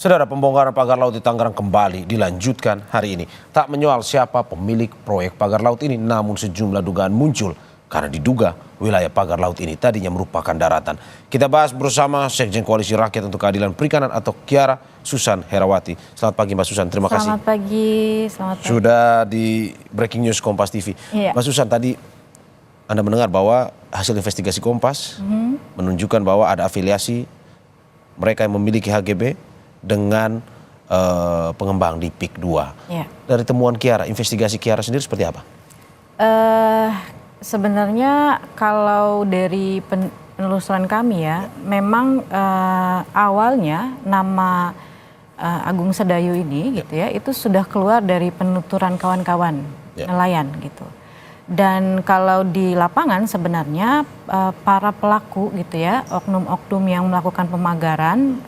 Saudara, pembongkaran pagar laut di Tangerang kembali dilanjutkan hari ini. Tak menyoal siapa pemilik proyek pagar laut ini, namun sejumlah dugaan muncul karena diduga wilayah pagar laut ini tadinya merupakan daratan. Kita bahas bersama Sekjen Koalisi Rakyat untuk Keadilan Perikanan atau Kiara, Susan Herawati. Selamat pagi Mbak Susan, terima kasih. Selamat pagi. Sudah di Breaking News Kompas TV. Iya. Mbak Susan, tadi Anda mendengar bahwa hasil investigasi Kompas menunjukkan bahwa ada afiliasi mereka yang memiliki HGB dengan pengembang di PIK 2. Ya. Dari temuan Kiara, investigasi Kiara sendiri seperti apa? Sebenarnya kalau dari penelusuran kami ya, memang awalnya nama Agung Sedayu ini gitu ya, itu sudah keluar dari penuturan kawan-kawan nelayan gitu. Dan kalau di lapangan sebenarnya para pelaku gitu ya, oknum-oknum yang melakukan pemagaran,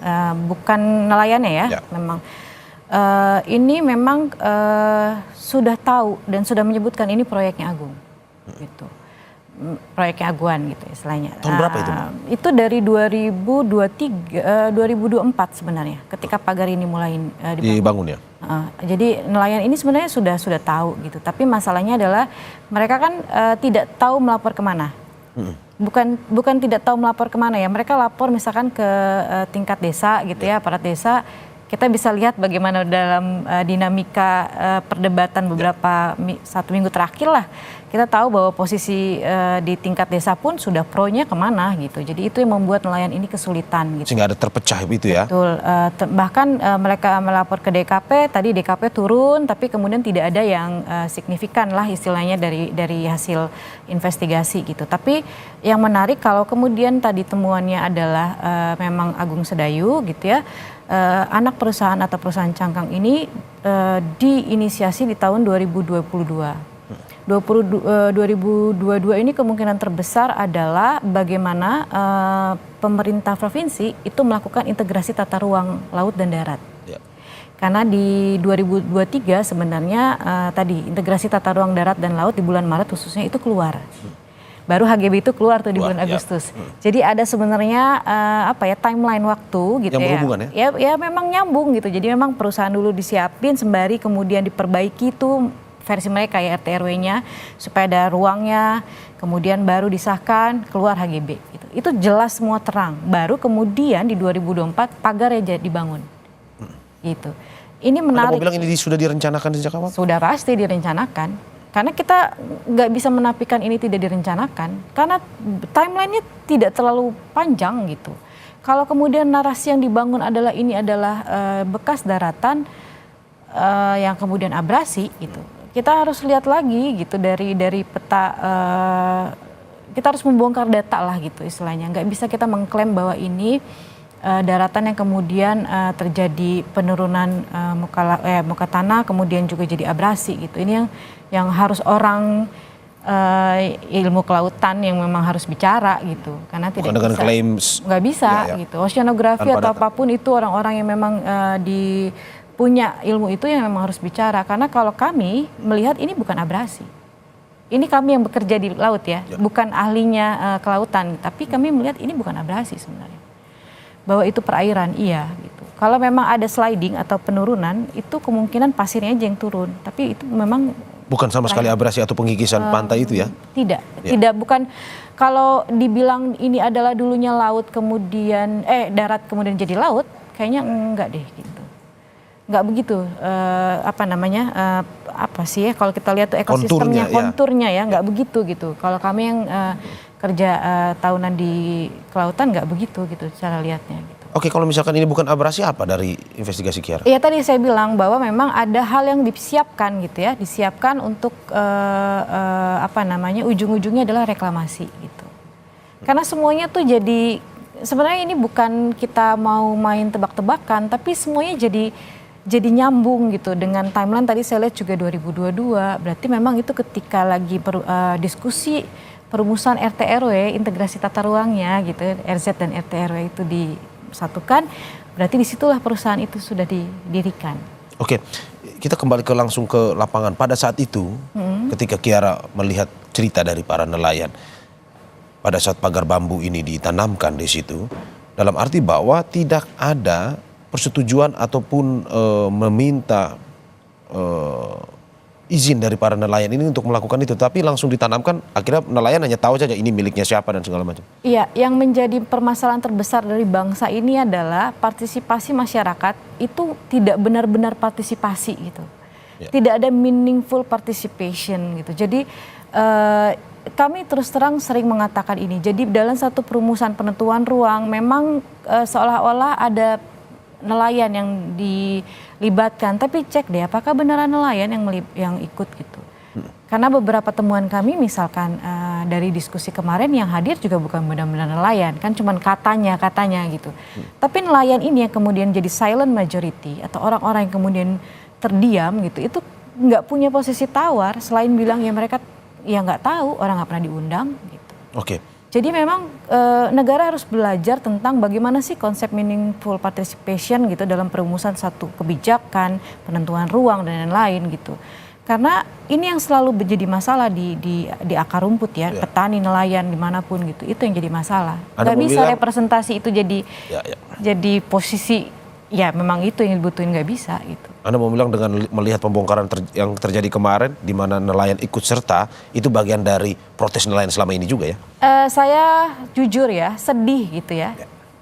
bukan nelayannya ya, memang ini memang sudah tahu dan sudah menyebutkan ini proyeknya Agung, gitu, proyeknya Aguan gitu istilahnya. Tahun berapa itu? Itu dari 2023, 2024 sebenarnya, ketika pagar ini mulai dibangun ya. Jadi nelayan ini sebenarnya sudah tahu gitu, tapi masalahnya adalah mereka kan tidak tahu melapor kemana. Bukan tidak tahu melapor kemana ya, mereka lapor misalkan ke tingkat desa gitu ya, aparat desa. Kita bisa lihat bagaimana dalam dinamika perdebatan beberapa satu minggu terakhir lah, kita tahu bahwa posisi di tingkat desa pun sudah pro-nya kemana gitu. Jadi itu yang membuat nelayan ini kesulitan gitu. Sehingga ada terpecah itu ya. Betul, bahkan mereka melapor ke DKP, tadi DKP turun tapi kemudian tidak ada yang signifikan lah istilahnya dari hasil investigasi gitu. Tapi yang menarik kalau kemudian tadi temuannya adalah memang Agung Sedayu gitu ya. Anak perusahaan atau perusahaan cangkang ini diinisiasi di tahun 2022. 2022 ini kemungkinan terbesar adalah bagaimana pemerintah provinsi itu melakukan integrasi tata ruang laut dan darat. Karena di 2023 sebenarnya tadi integrasi tata ruang darat dan laut di bulan Maret khususnya itu keluar. Baru HGB itu keluar tuh di bulan Agustus. Jadi ada sebenarnya timeline waktu gitu yang ya. Berhubungan ya. Ya memang nyambung gitu. Jadi memang perusahaan dulu disiapin sembari kemudian diperbaiki tuh versi mereka ya RT RW-nya supaya ada ruangnya, kemudian baru disahkan keluar HGB gitu. Itu jelas semua terang. Baru kemudian di 2024 pagarnya jadi dibangun. Gitu. Ini menarik. Anda mau bilang ini sudah direncanakan sejak awal? Sudah pasti direncanakan. Karena kita nggak bisa menafikan ini tidak direncanakan, karena timelinenya tidak terlalu panjang gitu. Kalau kemudian narasi yang dibangun adalah ini adalah bekas daratan yang kemudian abrasi gitu, kita harus lihat lagi gitu dari peta, kita harus membongkar data lah gitu istilahnya. Nggak bisa kita mengklaim bahwa ini daratan yang kemudian terjadi penurunan muka tanah kemudian juga jadi abrasi gitu. Ini yang harus orang ilmu kelautan yang memang harus bicara gitu, karena tidak dengan bisa, claims, nggak bisa gitu. Oceanografi atau apapun itu orang-orang yang memang punya ilmu itu yang memang harus bicara. Karena kalau kami melihat ini bukan abrasi, ini kami yang bekerja di laut ya. Bukan ahlinya kelautan, tapi kami melihat ini bukan abrasi sebenarnya. Bahwa itu perairan, iya gitu. Kalau memang ada sliding atau penurunan, itu kemungkinan pasirnya aja yang turun. Tapi itu memang bukan sama sekali abrasi atau pengkikisan pantai itu ya? Tidak, bukan. Kalau dibilang ini adalah dulunya laut kemudian darat kemudian jadi laut, kayaknya enggak deh gitu. Enggak begitu, apa sih ya kalau kita lihat tuh ekosistemnya, konturnya ya, enggak begitu gitu. Kalau kami yang kerja tahunan di kelautan nggak begitu gitu cara lihatnya gitu. Oke, kalau misalkan ini bukan abrasi, apa dari investigasi Kiara? Iya, tadi saya bilang bahwa memang ada hal yang disiapkan gitu ya, disiapkan untuk ujung-ujungnya adalah reklamasi gitu. Karena semuanya tuh jadi sebenarnya ini bukan kita mau main tebak-tebakan, tapi semuanya jadi nyambung gitu dengan timeline tadi saya lihat juga 2022. Berarti memang itu ketika lagi diskusi perumusan RT RW, integrasi tata ruangnya gitu, RZ dan RT RW itu disatukan, berarti disitulah perusahaan itu sudah didirikan. Oke, kita kembali langsung ke lapangan. Pada saat itu, ketika Kiara melihat cerita dari para nelayan, pada saat pagar bambu ini ditanamkan di situ, dalam arti bahwa tidak ada persetujuan ataupun meminta izin dari para nelayan ini untuk melakukan itu, tapi langsung ditanamkan, akhirnya nelayan hanya tahu saja ini miliknya siapa dan segala macam. Iya, yang menjadi permasalahan terbesar dari bangsa ini adalah partisipasi masyarakat itu tidak benar-benar partisipasi gitu. Ya. Tidak ada meaningful participation gitu. Jadi kami terus terang sering mengatakan ini. Jadi dalam satu perumusan penentuan ruang memang seolah-olah ada nelayan yang dilibatkan, tapi cek deh apakah beneran nelayan yang ikut gitu. Karena beberapa temuan kami misalkan dari diskusi kemarin yang hadir juga bukan benar-benar nelayan, kan cuman katanya gitu. Tapi nelayan ini yang kemudian jadi silent majority atau orang-orang yang kemudian terdiam gitu, itu nggak punya posisi tawar selain bilang ya mereka ya nggak tahu, orang nggak pernah diundang gitu. Oke. Jadi memang negara harus belajar tentang bagaimana sih konsep meaningful participation gitu dalam perumusan satu kebijakan, penentuan ruang dan lain-lain gitu. Karena ini yang selalu menjadi masalah di akar rumput ya, petani, nelayan dimanapun gitu, itu yang jadi masalah. Gak bisa representasi itu jadi posisi, ya memang itu yang dibutuhin, gak bisa gitu. Anda mau bilang dengan melihat pembongkaran yang terjadi kemarin, di mana nelayan ikut serta, itu bagian dari protes nelayan selama ini juga ya? Saya jujur ya, sedih gitu ya.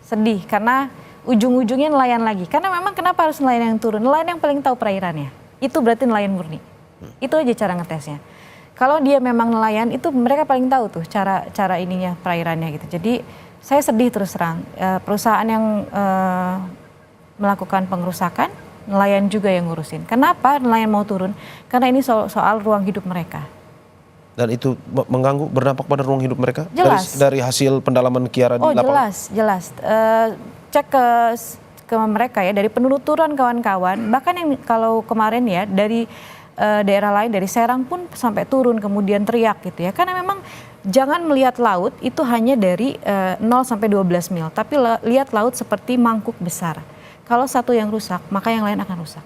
Sedih karena ujung-ujungnya nelayan lagi. Karena memang kenapa harus nelayan yang turun? Nelayan yang paling tahu perairannya. Itu berarti nelayan murni. Itu aja cara ngetesnya. Kalau dia memang nelayan, itu mereka paling tahu tuh cara ininya perairannya gitu. Jadi saya sedih terus terang. Perusahaan yang melakukan pengerusakan, nelayan juga yang ngurusin. Kenapa nelayan mau turun? Karena ini soal ruang hidup mereka. Dan itu mengganggu, berdampak pada ruang hidup mereka? Jelas. Dari hasil pendalaman Kiara di lapangan? Jelas. Cek ke mereka ya, dari penelusuran kawan-kawan, bahkan yang kalau kemarin ya dari daerah lain, dari Serang pun sampai turun kemudian teriak gitu ya. Karena memang jangan melihat laut itu hanya dari 0 sampai 12 mil, tapi lihat laut seperti mangkuk besar. Kalau satu yang rusak, maka yang lain akan rusak.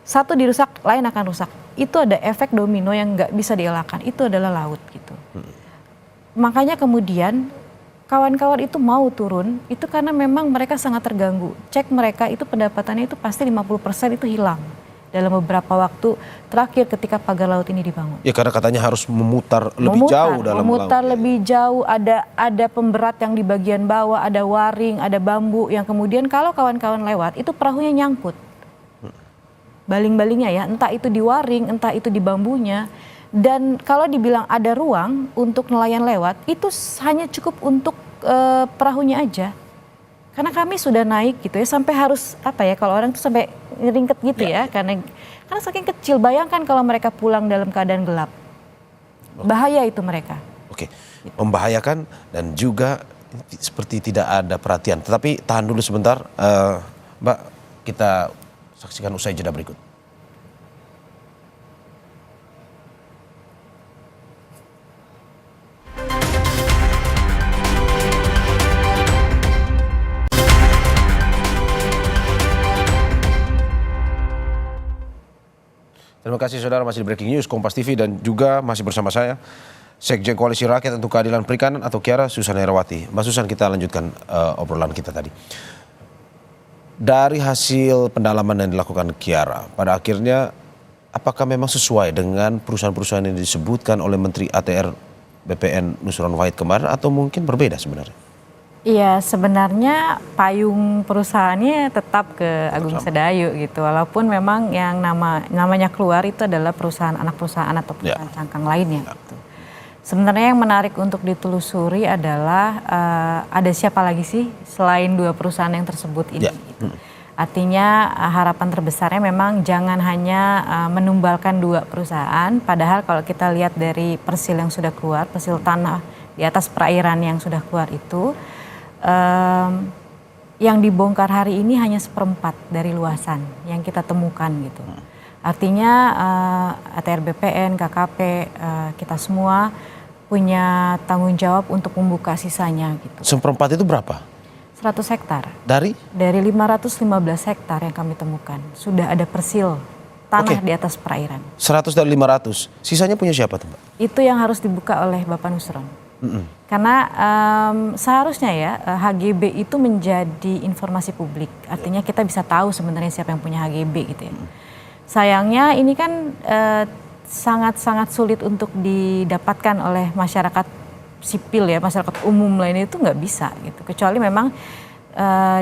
Satu dirusak, lain akan rusak. Itu ada efek domino yang nggak bisa dielakkan. Itu adalah laut gitu. Makanya kemudian kawan-kawan itu mau turun, itu karena memang mereka sangat terganggu. Cek mereka itu pendapatannya itu pasti 50% itu hilang dalam beberapa waktu terakhir ketika pagar laut ini dibangun. Ya karena katanya harus memutar lebih jauh dalam laut. Memutar lebih jauh, ada pemberat yang di bagian bawah, ada waring, ada bambu yang kemudian kalau kawan-kawan lewat itu perahunya nyangkut. Baling-balingnya ya, entah itu di waring, entah itu di bambunya. Dan kalau dibilang ada ruang untuk nelayan lewat, itu hanya cukup untuk perahunya aja. Karena kami sudah naik gitu ya, sampai harus apa ya, kalau orang itu sampai ngeringket gitu ya, karena saking kecil. Bayangkan kalau mereka pulang dalam keadaan gelap, bahaya itu mereka. Oke, membahayakan dan juga seperti tidak ada perhatian. Tetapi tahan dulu sebentar, Mbak, kita saksikan usai jeda berikut. Terima kasih saudara, masih di Breaking News Kompas TV dan juga masih bersama saya Sekjen Koalisi Rakyat untuk Keadilan Perikanan atau Kiara Susan Herawati. Mbak Susan, kita lanjutkan obrolan kita tadi. Dari hasil pendalaman yang dilakukan Kiara, pada akhirnya apakah memang sesuai dengan perusahaan-perusahaan yang disebutkan oleh Menteri ATR BPN Nusron Wahid kemarin atau mungkin berbeda sebenarnya? Iya, sebenarnya payung perusahaannya tetap ke Agung Sedayu gitu. Walaupun memang yang namanya keluar itu adalah perusahaan anak perusahaan atau perusahaan cangkang lainnya gitu. Sebenarnya yang menarik untuk ditelusuri adalah ada siapa lagi sih selain dua perusahaan yang tersebut ini gitu. Artinya harapan terbesarnya memang jangan hanya menumbalkan dua perusahaan, padahal kalau kita lihat dari persil yang sudah keluar, persil tanah di atas perairan yang sudah keluar itu, yang dibongkar hari ini hanya 1/4 dari luasan yang kita temukan gitu. Artinya ATR BPN, KKP, kita semua punya tanggung jawab untuk membuka sisanya gitu. 1/4 itu berapa? 100 hektar. Dari 515 hektar yang kami temukan. Sudah ada persil tanah di atas perairan. 100 dari 500. Sisanya punya siapa tuh, Mbak? Itu yang harus dibuka oleh Bapak Nusron. Karena seharusnya ya HGB itu menjadi informasi publik. Artinya kita bisa tahu sebenarnya siapa yang punya HGB gitu ya. Sayangnya ini kan sangat-sangat sulit untuk didapatkan oleh masyarakat sipil ya, masyarakat umum lainnya itu nggak bisa gitu. Kecuali memang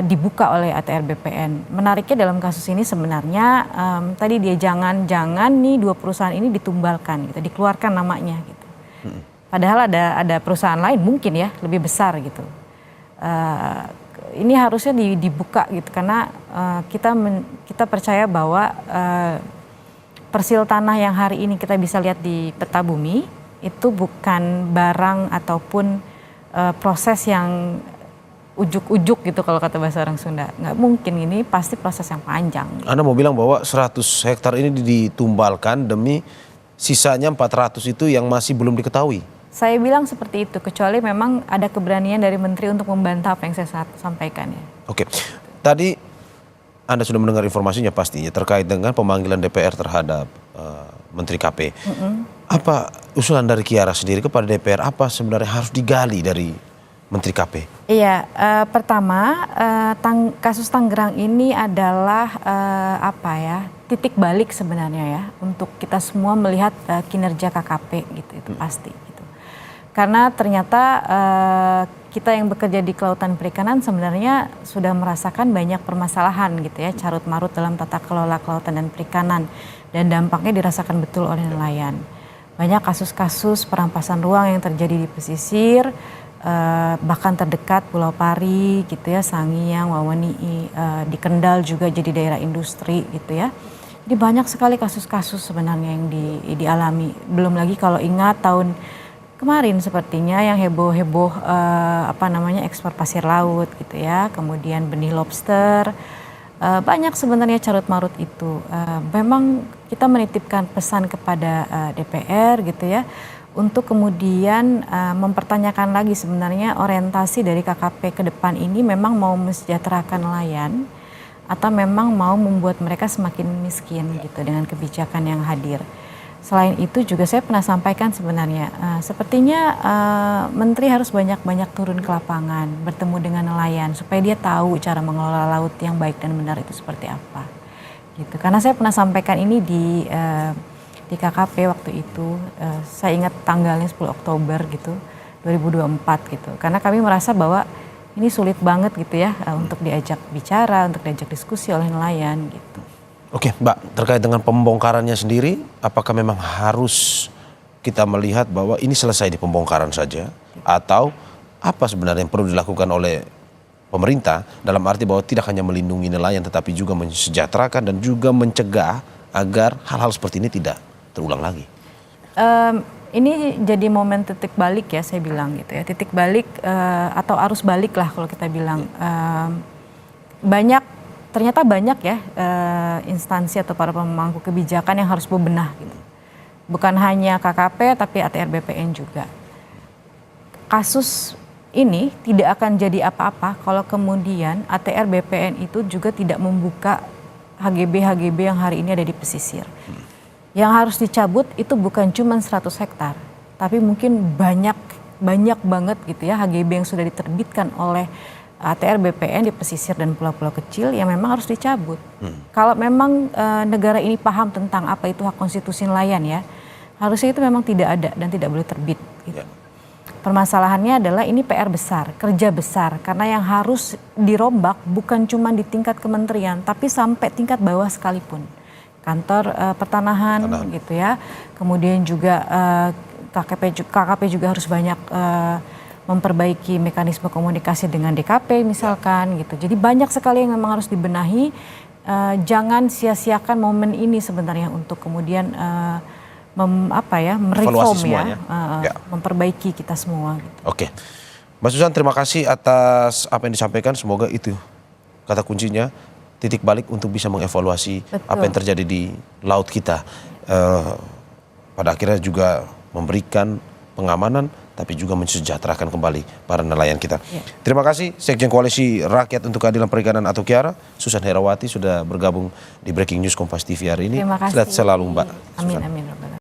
dibuka oleh ATR BPN. Menariknya dalam kasus ini sebenarnya tadi dia jangan nih dua perusahaan ini ditumbalkan gitu, dikeluarkan namanya gitu. Padahal ada perusahaan lain mungkin ya lebih besar gitu. Ini harusnya dibuka gitu karena kita percaya bahwa persil tanah yang hari ini kita bisa lihat di peta bumi itu bukan barang ataupun proses yang ujuk-ujuk gitu kalau kata bahasa orang Sunda. Nggak mungkin, ini pasti proses yang panjang. Anda mau bilang bahwa 100 hektar ini ditumbalkan demi sisanya 400 itu yang masih belum diketahui? Saya bilang seperti itu, kecuali memang ada keberanian dari Menteri untuk membantah apa yang saya sampaikan ya. Oke, tadi Anda sudah mendengar informasinya pastinya terkait dengan pemanggilan DPR terhadap Menteri KP. Apa usulan dari Kiara sendiri kepada DPR, apa sebenarnya harus digali dari Menteri KP? Iya, pertama kasus Tangerang ini adalah titik balik sebenarnya ya untuk kita semua melihat kinerja KKP gitu, itu pasti gitu. Karena ternyata kita yang bekerja di kelautan perikanan sebenarnya sudah merasakan banyak permasalahan gitu ya, carut marut dalam tata kelola kelautan dan perikanan, dan dampaknya dirasakan betul oleh nelayan. Banyak kasus-kasus perampasan ruang yang terjadi di pesisir, bahkan terdekat Pulau Pari gitu ya, Sangiang, Wawenii, di Kendal juga jadi daerah industri gitu ya. Jadi banyak sekali kasus-kasus sebenarnya yang dialami. Belum lagi kalau ingat tahun kemarin sepertinya yang heboh-heboh ekspor pasir laut gitu ya, kemudian benih lobster. Banyak sebenarnya carut marut itu. Memang kita menitipkan pesan kepada DPR gitu ya, untuk kemudian mempertanyakan lagi sebenarnya orientasi dari KKP ke depan ini memang mau mensejahterakan nelayan atau memang mau membuat mereka semakin miskin gitu dengan kebijakan yang hadir. Selain itu juga saya pernah sampaikan sebenarnya sepertinya Menteri harus banyak-banyak turun ke lapangan, bertemu dengan nelayan supaya dia tahu cara mengelola laut yang baik dan benar itu seperti apa gitu. Karena saya pernah sampaikan ini di KKP waktu itu, saya ingat tanggalnya 10 Oktober gitu, 2024 gitu. Karena kami merasa bahwa ini sulit banget gitu ya untuk diajak bicara, untuk diajak diskusi oleh nelayan gitu. Oke, Mbak, terkait dengan pembongkarannya sendiri, apakah memang harus kita melihat bahwa ini selesai di pembongkaran saja? Atau apa sebenarnya yang perlu dilakukan oleh pemerintah dalam arti bahwa tidak hanya melindungi nelayan tetapi juga mensejahterakan dan juga mencegah agar hal-hal seperti ini tidak terulang lagi? Ini jadi momen titik balik ya, saya bilang gitu ya, titik balik atau arus balik lah kalau kita bilang. Ternyata banyak ya instansi atau para pemangku kebijakan yang harus bebenah gitu. Bukan hanya KKP tapi ATR BPN juga. Kasus ini tidak akan jadi apa-apa kalau kemudian ATR BPN itu juga tidak membuka HGB yang hari ini ada di pesisir. Yang harus dicabut itu bukan cuma 100 hektar, tapi mungkin banyak banget gitu ya HGB yang sudah diterbitkan oleh ATR BPN di pesisir dan pulau-pulau kecil yang memang harus dicabut. Kalau memang negara ini paham tentang apa itu hak konstitusi nelayan ya, harusnya itu memang tidak ada dan tidak boleh terbit. Gitu. Permasalahannya adalah ini PR besar, kerja besar, karena yang harus dirombak bukan cuma di tingkat kementerian, tapi sampai tingkat bawah sekalipun. Kantor pertanahan gitu ya, kemudian juga KKP juga harus banyak memperbaiki mekanisme komunikasi dengan DKP misalkan gitu. Jadi banyak sekali yang memang harus dibenahi. Jangan sia-siakan momen ini sebenarnya untuk kemudian mereform ya, memperbaiki kita semua. Gitu. Oke, Mbak Susan, terima kasih atas apa yang disampaikan. Semoga itu kata kuncinya, titik balik untuk bisa mengevaluasi apa yang terjadi di laut kita. Pada akhirnya juga memberikan pengamanan tapi juga mensejahterakan kembali para nelayan kita. Terima kasih Sekjen Koalisi Rakyat untuk Keadilan Perikanan atau Kiara, Susan Herawati sudah bergabung di Breaking News Kompas TV hari ini. Terima kasih. Sehat selalu Mbak. Amin.